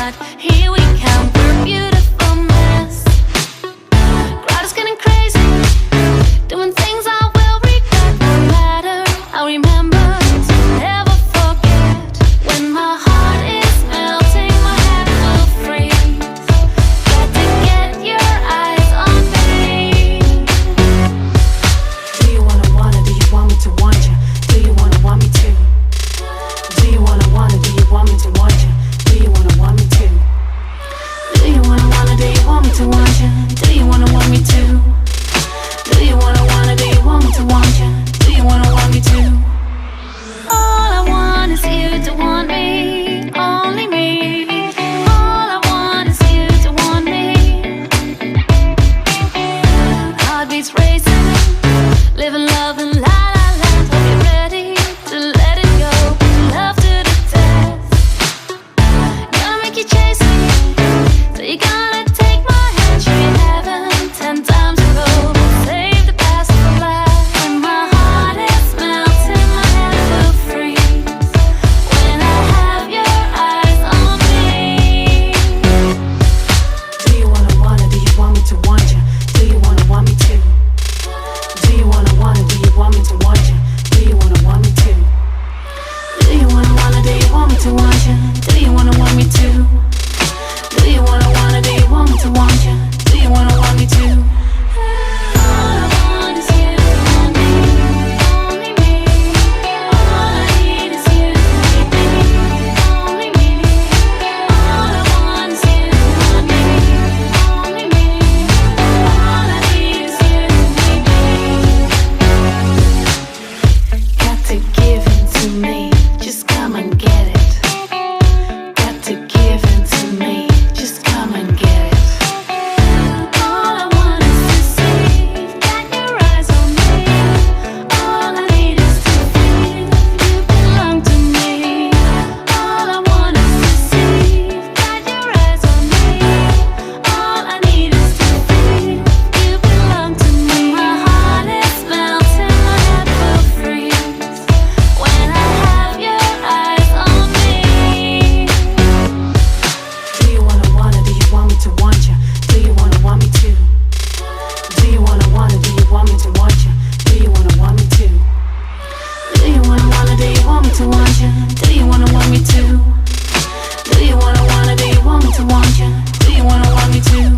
but here we come. We're a beautiful mess. Crowd is getting crazy, doing things I will regret. No matter, I'll remember to never forget. When my heart is melting, my head will freeze. Got to get your eyes on me. Do you wanna, do you want me to want you? Do you wanna, want me to? Do you wanna, do you want me to want you? Do you wanna, want me to? Do you wanna, do you want me to want you? Do you wanna, want me to? Do you wanna, do you want me to want you? Do you wanna, want me to? All I want is you to want me, only me. All I want is you to want me. Heartbeats racing, living love and la la land. Hope you're ready to let it go. Love to the test. Gonna make you chase me, so you gotta take my hand. Show you heaven 10 times ago. Save the past for last. When my heart is melting, my head will freeze. When I have your eyes on me. Do you wanna, do you want me to want you? Do you wanna, want me to? Do you wanna, do you want me to want you? Do you wanna, want me to? Do you wanna, do you want me to want you? Do you wanna, want me to? Do you wanna, do you want me to want you? Do you wanna, want me to? All I want is you to want me, only me. All I need is you to need me, only me. All I want is you to want me, only me. All I need is you to need me. Got to give in to me, just come and get it. Got to give in to me, just come and get it. All I want is to see, got your eyes on me. All I need is to feel, you belong to me. All I want is to see, got your eyes on me. All I need is to feel, you belong to me. My heart is melting, my head will freeze. When I have your eyes on me. Do you wanna, do you want me to want you? Do you wanna, want me to? Do you wanna, do you want me to want you? Do you wanna, want me to? Do you wanna, do you want me to want you? Do you wanna, want me to? Do you wanna, do you want me to want you? Do you wanna, want me to?